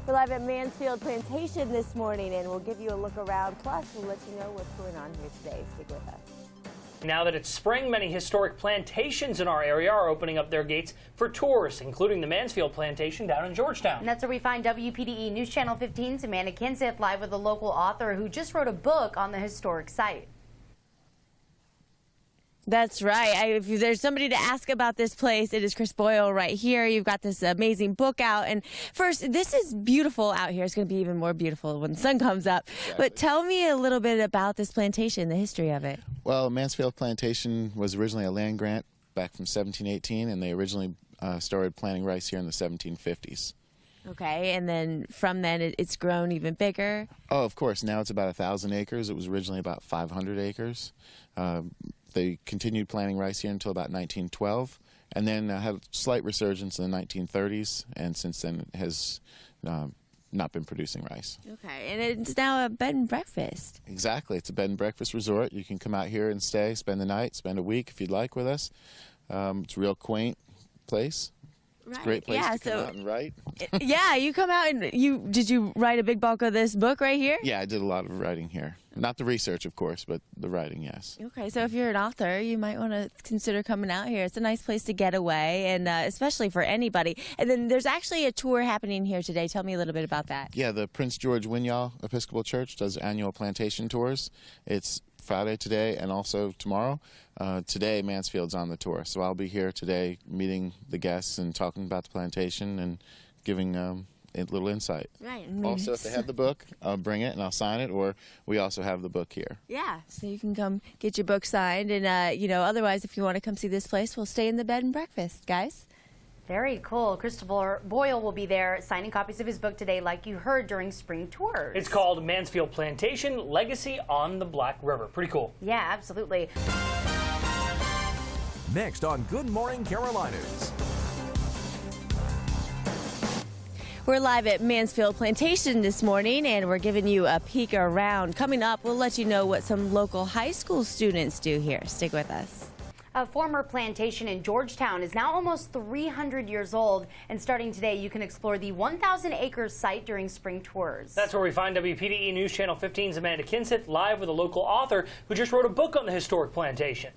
We're live at Mansfield Plantation this morning, and we'll give you a look around. Plus, we'll let you know what's going on here today. Stick with us. Now that it's spring, many historic plantations in our area are opening up their gates for tours, including the Mansfield Plantation down in Georgetown. And that's where we find WPDE News Channel 15's Amanda Kinseth live with a local author who just wrote a book on the historic site. That's right. If there's somebody to ask about this place, it is Chris Boyle right here. You've got this amazing book out. And first, this is beautiful out here. It's going to be even more beautiful when the sun comes up. Exactly. But tell me a little bit about this plantation, the history of it. Well, Mansfield Plantation was originally a land grant back from 1718, and they originally started planting rice here in the 1750s. Okay, and then from then it's grown even bigger? Oh, of course. Now it's about 1,000 acres. It was originally about 500 acres. They continued planting rice here until about 1912, and then had a slight resurgence in the 1930s, and since then it has not been producing rice. Okay, and it's now a bed and breakfast. Exactly. It's a bed and breakfast resort. You can come out here and stay, spend the night, spend a week if you'd like with us. It's a real quaint place. It's a great place to come out and write. Yeah, you come out and did you write a big bulk of this book right here? Yeah, I did a lot of writing here. Not the research, of course, but the writing, yes. Okay, so if you're an author, you might want to consider coming out here. It's a nice place to get away, and especially for anybody. And then there's actually a tour happening here today. Tell me a little bit about that. Yeah, the Prince George Winyah Episcopal Church does annual plantation tours. It's Friday today and also tomorrow. Today, Mansfield's on the tour, so I'll be here today meeting the guests and talking about the plantation and giving a little insight. Right. Also, if they have the book, I'll bring it and I'll sign it, or we also have the book here. Yeah, so you can come get your book signed, and otherwise, if you want to come see this place, we'll stay in the bed and breakfast, guys. Very cool. Christopher Boyle will be there signing copies of his book today, like you heard during spring tours. It's called Mansfield Plantation, Legacy on the Black River. Pretty cool. Yeah, absolutely. Next on Good Morning Carolinas. We're live at Mansfield Plantation this morning, and we're giving you a peek around. Coming up, we'll let you know what some local high school students do here. Stick with us. A former plantation in Georgetown is now almost 300 years old, and starting today, you can explore the 1,000-acre site during spring tours. That's where we find WPDE News Channel 15's Amanda Kinseth live with a local author who just wrote a book on the historic plantation.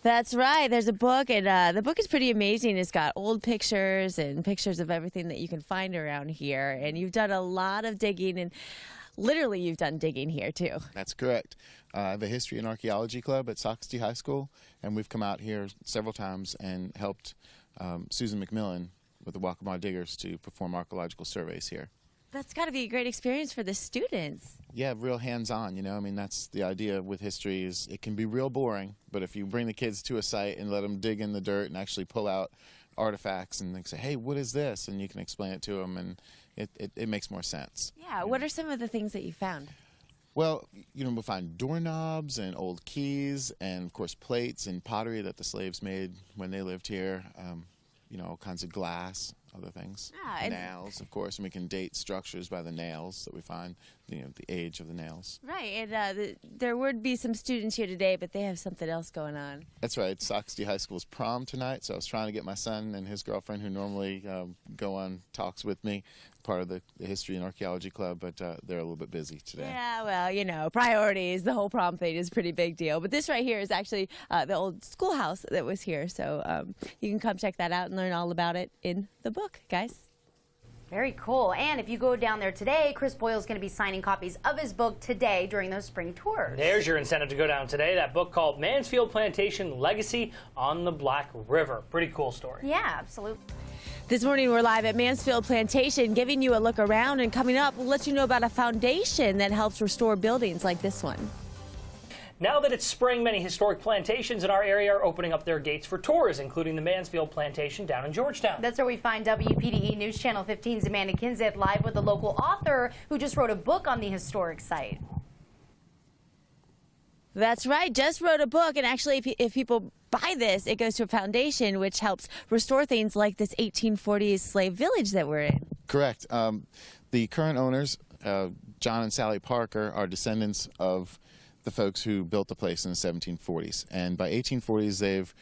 That's right. There's a book, and the book is pretty amazing. It's got old pictures and pictures of everything that you can find around here, and you've done a lot of digging, and literally you've done digging here too. That's correct. I have a history and archaeology club at Soxty High School, and we've come out here several times and helped Susan McMillan with the Waccamaw Diggers to perform archaeological surveys here. That's got to be a great experience for the students. Yeah, real hands-on, I mean, that's the idea with history is it can be real boring, but if you bring the kids to a site and let them dig in the dirt and actually pull out artifacts and they say, hey, what is this? And you can explain it to them, and it makes more sense. Yeah, what are some of the things that you found? Well, we'll find doorknobs and old keys and, of course, plates and pottery that the slaves made when they lived here, all kinds of glass, other things. Nails, of course, and we can date structures by the nails that we find, the age of the nails. Right, and there would be some students here today, but they have something else going on. That's right. Soxty High School's prom tonight, so I was trying to get my son and his girlfriend, who normally go on talks with me, part of the History and Archaeology Club, but they're a little bit busy today. Yeah, well, priorities. The whole prom thing is a pretty big deal. But this right here is actually the old schoolhouse that was here, so you can come check that out and learn all about it in the book, guys. Very cool. And if you go down there today, Chris Boyle is going to be signing copies of his book today during those spring tours. There's your incentive to go down today. That book called Mansfield Plantation, Legacy on the Black River. Pretty cool story. Yeah, absolutely. This morning we're live at Mansfield Plantation giving you a look around, and coming up we'll let you know about a foundation that helps restore buildings like this one. Now that it's spring, many historic plantations in our area are opening up their gates for tours, including the Mansfield Plantation down in Georgetown. That's where we find WPDE News Channel 15's Amanda Kinseth live with a local author who just wrote a book on the historic site. That's right, just wrote a book, and actually if people buy this, it goes to a foundation which helps restore things like this 1840s slave village that we're in. Correct. The current owners, John and Sally Parker, are descendants of the folks who built the place in the 1740s. And by 1840s, they've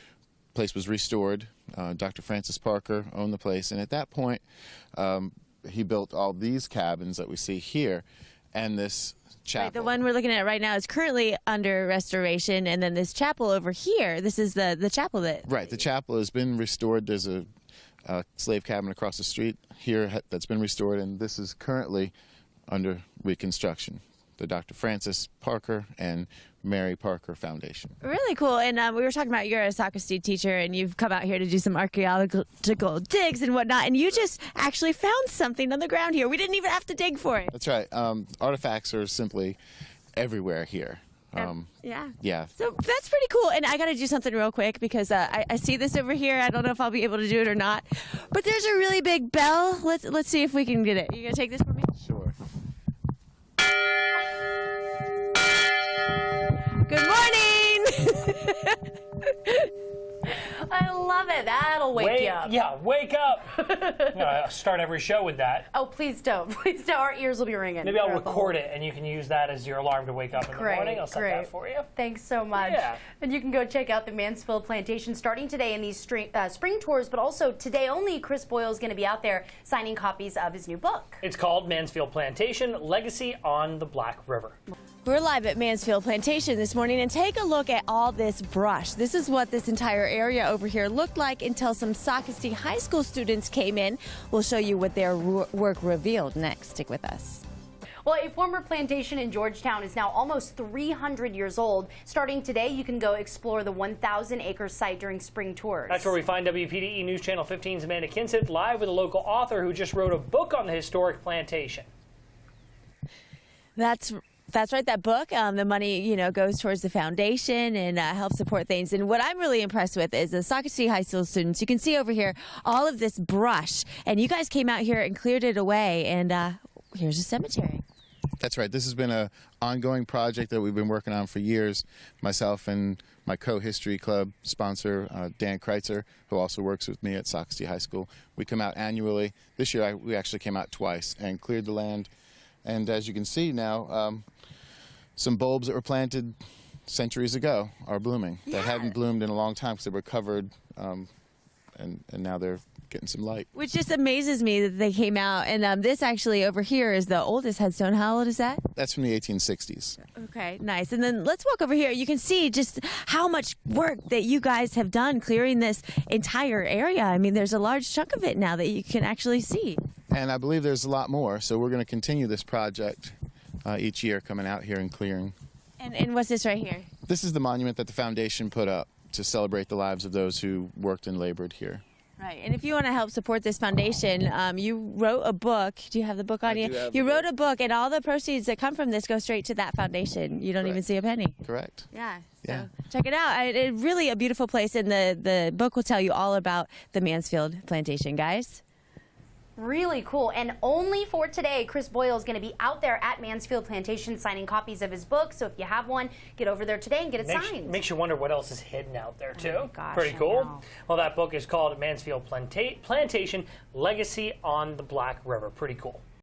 place was restored. Dr. Francis Parker owned the place, and at that point, he built all these cabins that we see here, and this chapel. Right, the one we're looking at right now is currently under restoration, and then this chapel over here, this is the chapel that... Right, the chapel has been restored. There's a slave cabin across the street here that's been restored, and this is currently under reconstruction. The Dr. Francis Parker and Mary Parker Foundation. Really cool. And we were talking about you're a soccer teacher, and you've come out here to do some archaeological digs and whatnot, and you just actually found something on the ground here. We didn't even have to dig for it. That's right. Artifacts are simply everywhere here. Yeah. So that's pretty cool. And I got to do something real quick because I see this over here. I don't know if I'll be able to do it or not. But there's a really big bell. Let's see if we can get it. You gonna take this for me? Sure. Good morning. I love it. That'll wake you up. Yeah, wake up. I start every show with that. Oh, please don't. Please don't. Our ears will be ringing. Maybe I'll record it, and you can use that as your alarm to wake up in the morning. I'll set that for you. Thanks so much. Yeah. And you can go check out the Mansfield Plantation starting today in these spring tours, but also today only Chris Boyle is going to be out there signing copies of his new book. It's called Mansfield Plantation, Legacy on the Black River. We're live at Mansfield Plantation this morning, and take a look at all this brush. This is what this entire area over here looked like until some Socastee High School students came in. We'll show you what their work revealed next. Stick with us. Well, a former plantation in Georgetown is now almost 300 years old. Starting today, you can go explore the 1,000-acre site during spring tours. That's where we find WPDE News Channel 15's Amanda Kinsett live with a local author who just wrote a book on the historic plantation. That's right. That book, the money, goes towards the foundation and helps support things. And what I'm really impressed with is the Socastee High School students. You can see over here all of this brush, and you guys came out here and cleared it away. And here's a cemetery. That's right. This has been an ongoing project that we've been working on for years. Myself and my co-history club sponsor, Dan Kreitzer, who also works with me at Socastee High School. We come out annually. This year we actually came out twice and cleared the land. And as you can see now, some bulbs that were planted centuries ago are blooming. They hadn't bloomed in a long time because they were covered, and now they're getting some light. Which just amazes me that they came out. And this actually over here is the oldest headstone. How old is that? That's from the 1860s. Okay, nice. And then let's walk over here. You can see just how much work that you guys have done clearing this entire area. I mean, there's a large chunk of it now that you can actually see. And I believe there's a lot more, so we're going to continue this project each year, coming out here and clearing. And what's this right here? This is the monument that the foundation put up to celebrate the lives of those who worked and labored here. Right, and if you want to help support this foundation, you wrote a book. Do you have the book on you? You wrote a book, and all the proceeds that come from this go straight to that foundation. You don't even see a penny. Correct. Yeah. So check it out. It's really a beautiful place, and the book will tell you all about the Mansfield Plantation, guys. Really cool. And only for today, Chris Boyle is going to be out there at Mansfield Plantation signing copies of his book. So if you have one, get over there today and get it signed. Makes you wonder what else is hidden out there, too. Oh gosh, pretty cool. Well, that book is called Mansfield Plantation, Legacy on the Black River. Pretty cool.